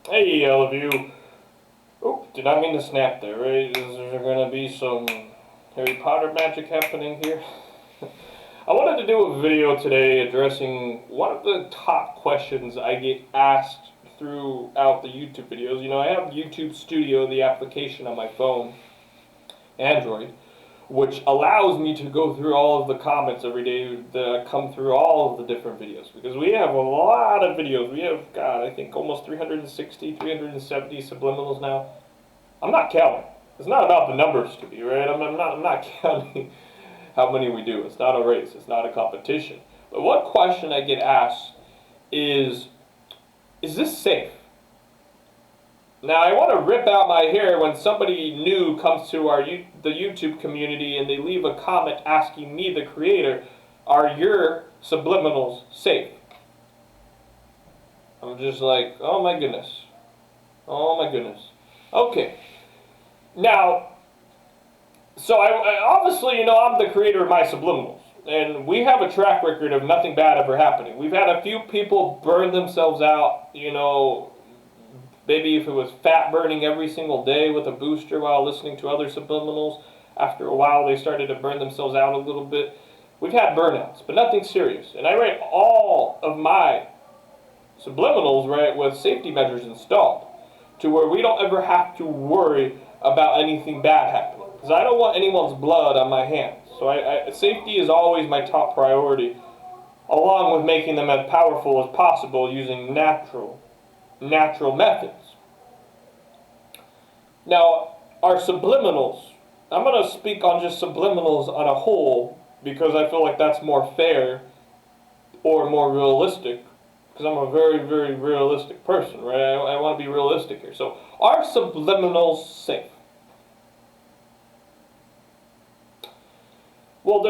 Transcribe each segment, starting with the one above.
Hey, all of you. Oh, did not mean to snap there, right? Is there going to be some Harry Potter magic happening here? I wanted to do a video today addressing one of the top questions I get asked throughout the YouTube videos. You know, I have YouTube Studio, the application on my phone, Android, which allows me to go through all of the comments every day that come through all of the different videos, because we have a lot of videos. We have, God, I think almost 360, 370 subliminals now. I'm not counting. It's not about the numbers to me, right? I'm not counting how many we do. It's not a race. It's not a competition. But one question I get asked is this safe? Now, I want to rip out my hair when somebody new comes to the YouTube community and they leave a comment asking me, the creator, are your subliminals safe? I'm just like, oh my goodness. Oh my goodness. Okay. Now, so I obviously, you know, I'm the creator of my subliminals. And we have a track record of nothing bad ever happening. We've had a few people burn themselves out, you know, maybe if it was fat burning every single day with a booster while listening to other subliminals. After a while, they started to burn themselves out a little bit. We've had burnouts, but nothing serious. And I write all of my subliminals, right, with safety measures installed to where we don't ever have to worry about anything bad happening. Because I don't want anyone's blood on my hands. So safety is always my top priority, along with making them as powerful as possible using natural methods. Now, our subliminals, I'm going to speak on just subliminals on a whole because I feel like that's more fair or more realistic, because I'm a very, very realistic person, right? I want to be realistic here. So, are subliminals safe? Well,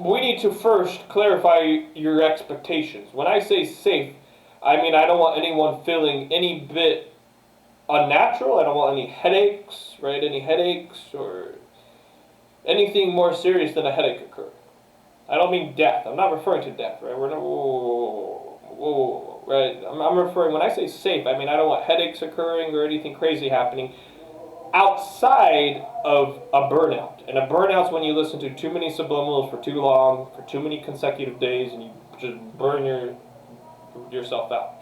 we need to first clarify your expectations. When I say safe, I mean, I don't want anyone feeling any bit unnatural. I don't want any headaches, right? Any headaches or anything more serious than a headache occurring. I don't mean death. I'm not referring to death, right? We're not, whoa, right? I'm referring, when I say safe, I mean, I don't want headaches occurring or anything crazy happening outside of a burnout. And a burnout's when you listen to too many subliminals for too long, for too many consecutive days, and you just burn yourself out.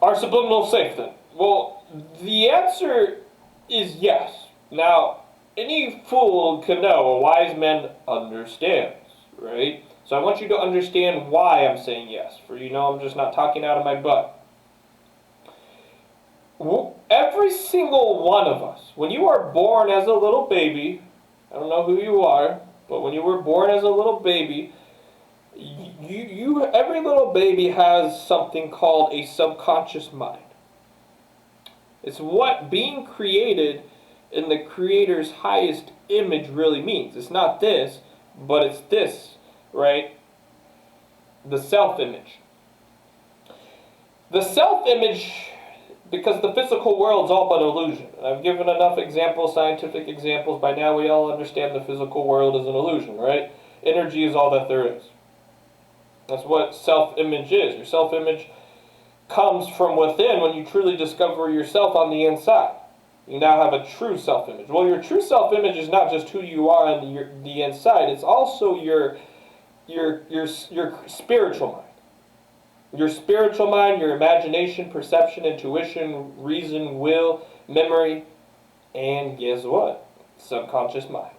Are subliminals safe then? Well, the answer is yes. Now, any fool can know, a wise man understands, right? So I want you to understand why I'm saying yes. For you know, I'm just not talking out of my butt. Every single one of us, when you are born as a little baby, I don't know who you are, but when you were born as a little baby, every little baby has something called a subconscious mind. It's what being created in the Creator's highest image really means. It's not this, but it's this, right? The self-image. The self-image, because the physical world's all but illusion. And I've given enough examples, scientific examples. By now we all understand the physical world is an illusion, right? Energy is all that there is. That's what self-image is. Your self-image comes from within when you truly discover yourself on the inside. You now have a true self-image. Well, your true self-image is not just who you are on the inside. It's also your spiritual mind. Your spiritual mind, your imagination, perception, intuition, reason, will, memory, and guess what? Subconscious mind.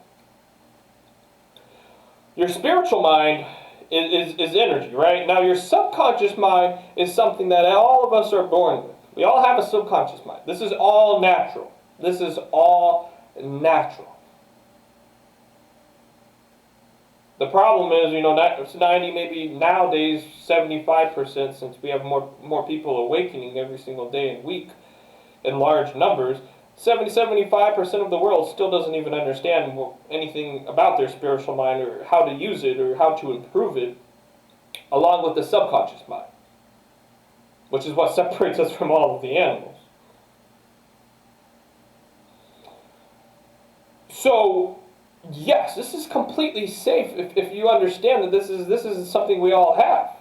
Your spiritual mind is energy, right? Now, your subconscious mind is something that all of us are born with. We all have a subconscious mind. This is all natural. This is all natural. The problem is, you know, it's 90, maybe nowadays 75%, since we have more people awakening every single day and week in large numbers. 75% of the world still doesn't even understand anything about their spiritual mind or how to use it or how to improve it, along with the subconscious mind, which is what separates us from all of the animals. So, yes, this is completely safe if you understand that this is something we all have.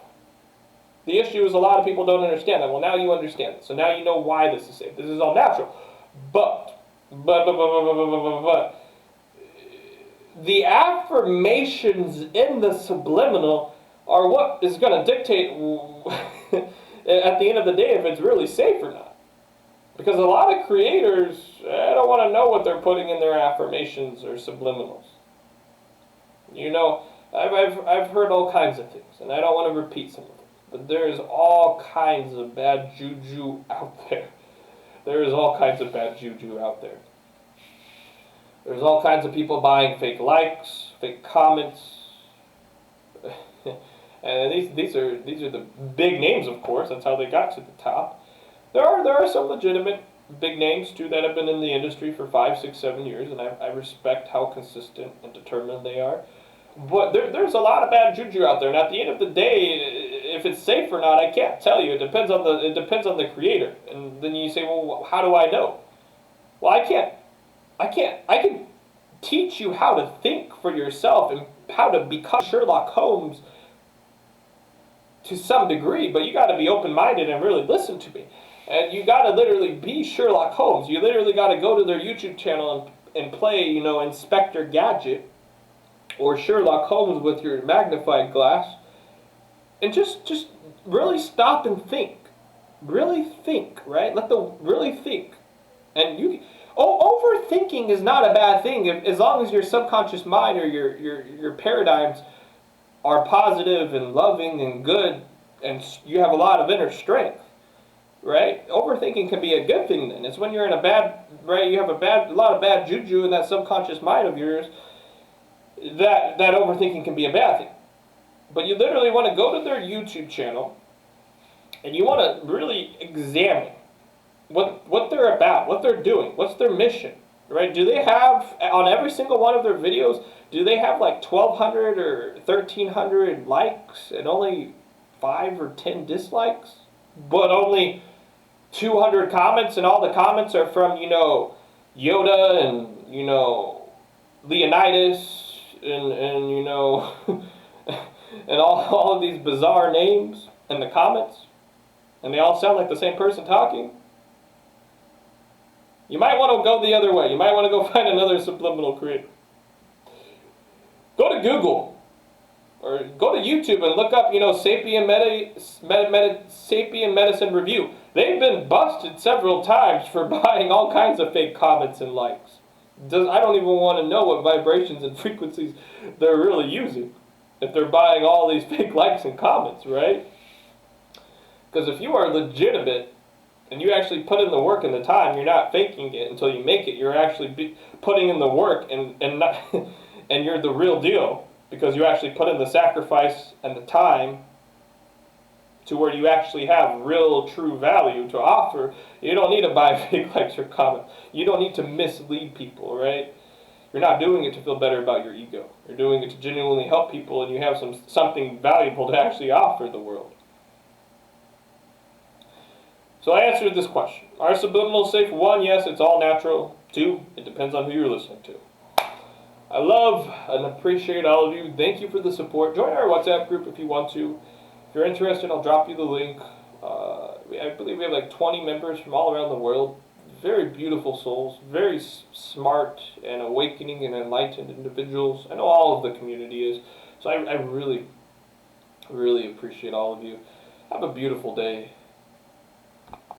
The issue is a lot of people don't understand that. Well, now you understand it. So now you know why this is safe. This is all natural. But the affirmations in the subliminal are what is going to dictate at the end of the day if it's really safe or not. Because a lot of creators, I don't want to know what they're putting in their affirmations or subliminals. You know, I've heard all kinds of things, and I don't want to repeat some of them. But there is all kinds of bad juju out there. There is all kinds of bad juju out there. There's all kinds of people buying fake likes, fake comments. And these are the big names, of course. That's how they got to the top. There are some legitimate big names too that have been in the industry for 5, 6, 7 years, and I respect how consistent and determined they are. But there's a lot of bad juju out there, and at the end of the day, if it's safe or not, I can't tell you. It depends on the creator. And then you say, well, how do I know? Well, I can't. I can teach you how to think for yourself and how to become Sherlock Holmes to some degree, but you got to be open-minded and really listen to me. And you got to literally be Sherlock Holmes. You literally got to go to their YouTube channel and play, you know, Inspector Gadget or Sherlock Holmes with your magnifying glass, and just really stop and think. Really think, right? Really think. And overthinking is not a bad thing as long as your subconscious mind or your paradigms are positive and loving and good, and you have a lot of inner strength, right? Overthinking can be a good thing then. It's when you're in a bad, right, you have a lot of bad juju in that subconscious mind of yours, that overthinking can be a bad thing. But you literally want to go to their YouTube channel and you want to really examine what they're about, what they're doing, what's their mission, right? Do they have, on every single one of their videos, do they have like 1,200 or 1,300 likes and only 5 or 10 dislikes? But only 200 comments, and all the comments are from, you know, Yoda and, you know, Leonidas and you know, and all of these bizarre names in the comments, and they all sound like the same person talking. You might want to go the other way. You might want to go find another subliminal creator. Go to Google or go to YouTube and look up, you know, Sapien Medicine Review. They've been busted several times for buying all kinds of fake comments and likes. I don't even want to know what vibrations and frequencies they're really using if they're buying all these fake likes and comments, right? Because if you are legitimate and you actually put in the work and the time, you're not faking it until you make it. You're actually putting in the work and not, and you're the real deal because you actually put in the sacrifice and the time to where you actually have real, true value to offer. You don't need to buy fake likes or comments. You don't need to mislead people, right? You're not doing it to feel better about your ego. You're doing it to genuinely help people, and you have something valuable to actually offer the world. So I answered this question. Are subliminals safe? 1, yes, it's all natural. 2, it depends on who you're listening to. I love and appreciate all of you. Thank you for the support. Join our WhatsApp group if you want to. If you're interested, I'll drop you the link. I believe we have like 20 members from all around the world. Very beautiful souls, very smart and awakening and enlightened individuals. I know all of the community is. So I really, really appreciate all of you. Have a beautiful day.